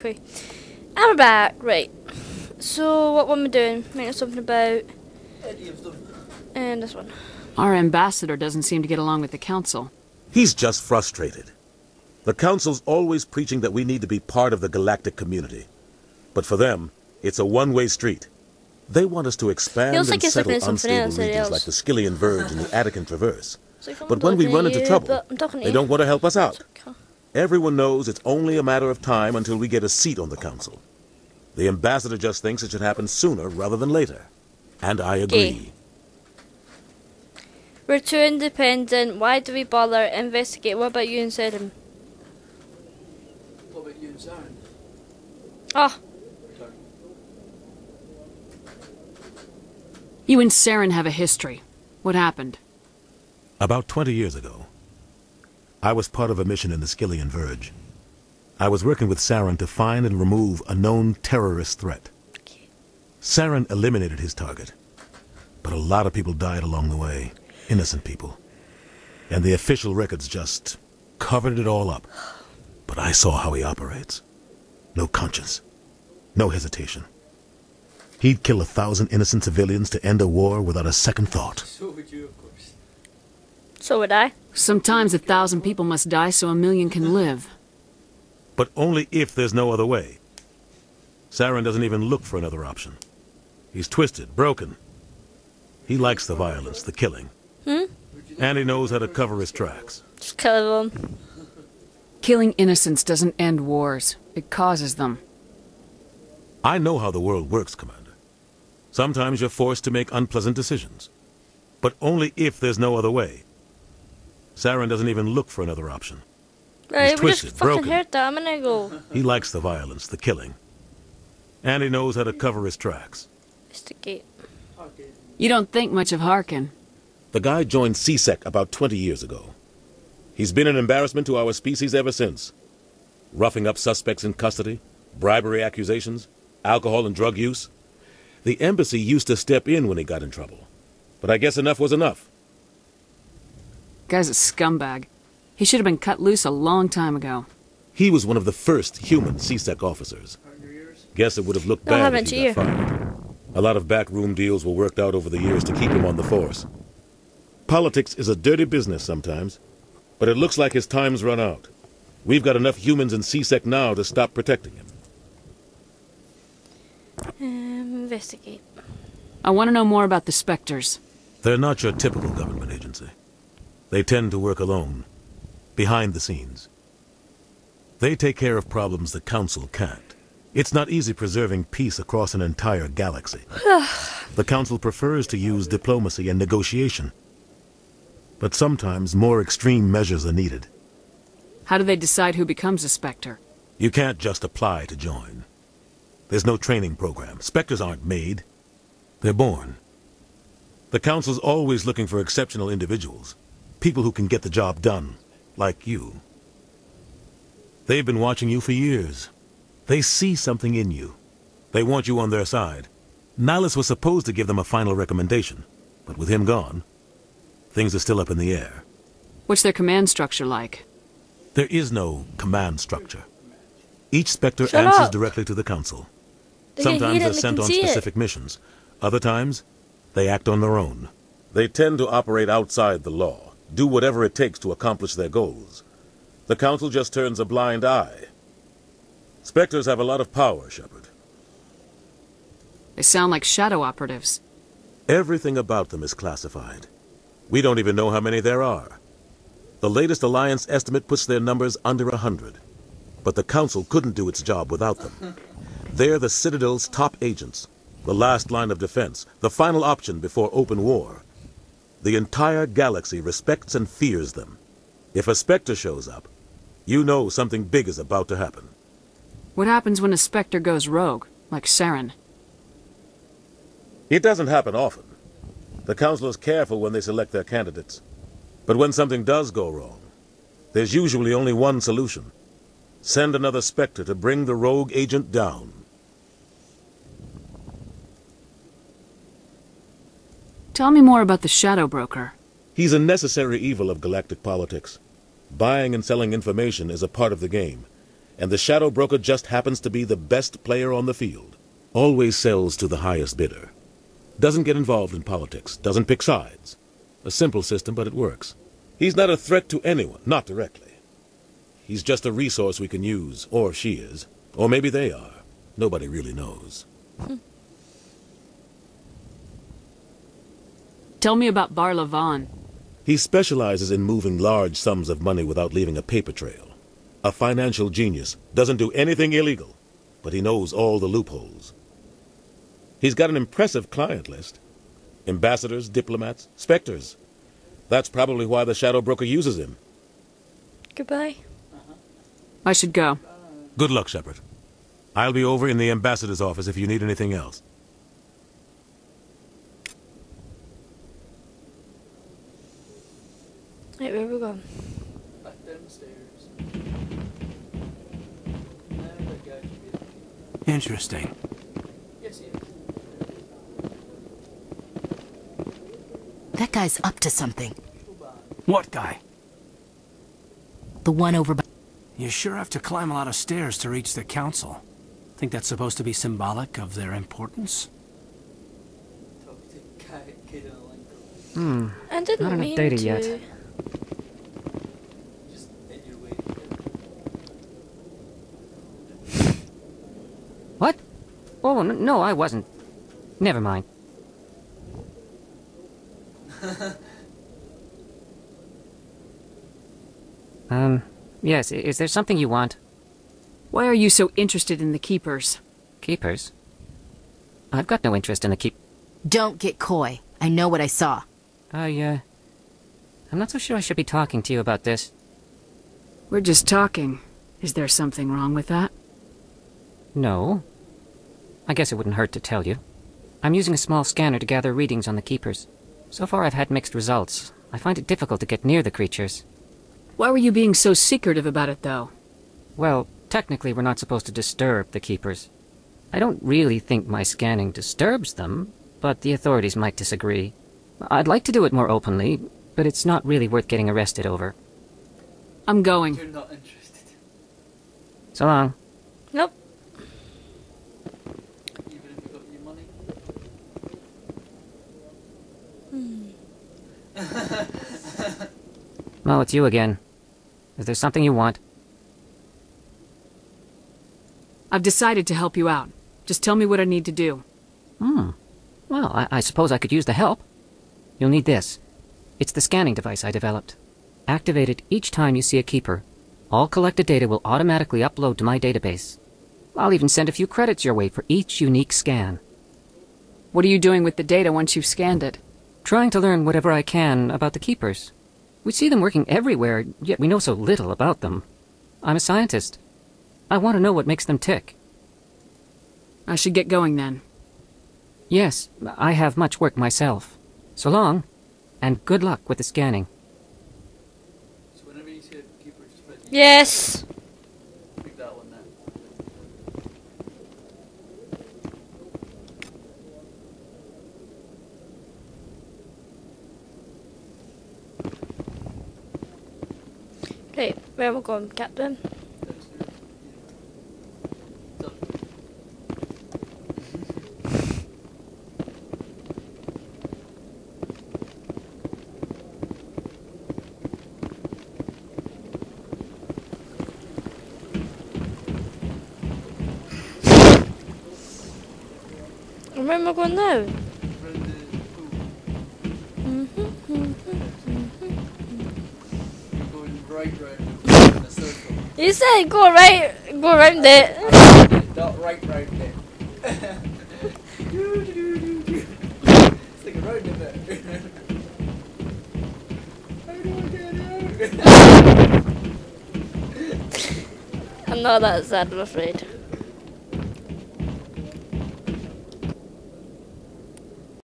pray. And we're back, right. So, what am I doing? Making something about... Any of them. And this one. Our ambassador doesn't seem to get along with the council. He's just frustrated. The council's always preaching that we need to be part of the galactic community. But for them, it's a one-way street. They want us to expand and settle unstable regions like the Skillian Verge and the Attican Traverse. But when we run into trouble, they don't want to help us out. Everyone knows it's only a matter of time until we get a seat on the council. The ambassador just thinks it should happen sooner rather than later. And I agree. We're too independent. Why do we bother? Investigate. What about you and Saren? What about you and Saren? Oh. You and Saren have a history. What happened? About 20 years ago, I was part of a mission in the Skillian Verge. I was working with Saren to find and remove a known terrorist threat. Saren eliminated his target, but a lot of people died along the way. Innocent people. And the official records just covered it all up. But I saw how he operates. No conscience. No hesitation. He'd kill 1,000 innocent civilians to end a war without a second thought. So would you, of course. So would I. Sometimes 1,000 people must die so 1,000,000 can live. But only if there's no other way. Saren doesn't even look for another option. He's twisted, broken. He likes the violence, the killing. And he knows how to cover his tracks. Just kill them. Killing innocents doesn't end wars. It causes them. I know how the world works, Commander. Sometimes you're forced to make unpleasant decisions. But only if there's no other way. Saren doesn't even look for another option. Right, He's we twisted, just fucking broken. heard that a minute ago. He likes the violence, the killing. And he knows how to cover his tracks. Investigate. You don't think much of Harkin. The guy joined CSEC about 20 years ago. He's been an embarrassment to our species ever since. Roughing up suspects in custody, bribery accusations, alcohol and drug use. The embassy used to step in when he got in trouble. But I guess enough was enough. Guy's a scumbag. He should have been cut loose a long time ago. He was one of the first human CSEC officers. Guess it would have looked bad if he got fired. A lot of backroom deals were worked out over the years to keep him on the force. Politics is a dirty business sometimes, but it looks like his time's run out. We've got enough humans in CSEC now to stop protecting him. Investigate. I want to know more about the Spectres. They're not your typical government agency. They tend to work alone, behind the scenes. They take care of problems the Council can't. It's not easy preserving peace across an entire galaxy. The Council prefers to use diplomacy and negotiation. But sometimes more extreme measures are needed. How do they decide who becomes a Spectre? You can't just apply to join. There's no training program. Spectres aren't made. They're born. The Council's always looking for exceptional individuals. People who can get the job done, like you. They've been watching you for years. They see something in you. They want you on their side. Nihilus was supposed to give them a final recommendation, but with him gone, things are still up in the air. What's their command structure like? There is no command structure. Each Spectre answers directly to the Council. Sometimes they're sent on specific missions. Other times, they act on their own. They tend to operate outside the law, do whatever it takes to accomplish their goals. The Council just turns a blind eye. Spectres have a lot of power, Shepard. They sound like shadow operatives. Everything about them is classified. We don't even know how many there are. The latest Alliance estimate puts their numbers under 100. But the Council couldn't do its job without them. They're the Citadel's top agents, the last line of defense, the final option before open war. The entire galaxy respects and fears them. If a Spectre shows up, you know something big is about to happen. What happens when a Spectre goes rogue, like Saren? It doesn't happen often. The Council is careful when they select their candidates. But when something does go wrong, there's usually only one solution. Send another Spectre to bring the rogue agent down. Tell me more about the Shadow Broker. He's a necessary evil of galactic politics. Buying and selling information is a part of the game. and the shadow broker just happens to be the best player on the field. Always sells to the highest bidder. Doesn't get involved in politics, doesn't pick sides. A simple system, but it works. He's not a threat to anyone, not directly. He's just a resource we can use, or she is. Or maybe they are. Nobody really knows. Tell me about Bar Levon. He specializes in moving large sums of money without leaving a paper trail. A financial genius, doesn't do anything illegal, but he knows all the loopholes. He's got an impressive client list. Ambassadors, diplomats, specters. That's probably why the shadow broker uses him. Goodbye. I should go. Good luck, Shepard. I'll be over in the ambassador's office if you need anything else. Right, where we going? Back downstairs. Now that guy should be... Interesting. Yes, he is. That guy's up to something. Chorban. What guy? The one over by... You sure have to climb a lot of stairs to reach the council. Think that's supposed to be symbolic of their importance? Talk to kid on Lincoln. I didn't Not enough mean data to. yet. Just in your way. What? Oh, no, I wasn't. Never mind. Yes, is there something you want? Why are you so interested in the Keepers? Keepers? I've got no interest in the keep... Don't get coy. I know what I saw. I'm not so sure I should be talking to you about this. We're just talking. Is there something wrong with that? No. I guess it wouldn't hurt to tell you. I'm using a small scanner to gather readings on the Keepers. So far I've had mixed results. I find it difficult to get near the creatures. Why were you being so secretive about it, though? Well, technically we're not supposed to disturb the Keepers. I don't really think my scanning disturbs them, but the authorities might disagree. I'd like to do it more openly, but it's not really worth getting arrested over. I'm going. You're not interested. So long. Nope. Even if you got your money. Oh, it's you again. Is there something you want? I've decided to help you out. Just tell me what I need to do. Well, I suppose I could use the help. You'll need this. It's the scanning device I developed. Activate it each time you see a Keeper. All collected data will automatically upload to my database. I'll even send a few credits your way for each unique scan. What are you doing with the data once you've scanned it? Trying to learn whatever I can about the Keepers. We see them working everywhere, yet we know so little about them. I'm a scientist. I want to know what makes them tick. I should get going then. Yes, I have much work myself. So long, and good luck with the scanning. So whenever you see a keeper, just press Yes. pick that one now. Right, where am I going, Captain? Downstairs. Done. Where am I going now? Round the pool. You're going right round the pool in a circle. You said go around it. Not right round it. It's like a round a bit. How do I get out? I'm not that sad, I'm afraid.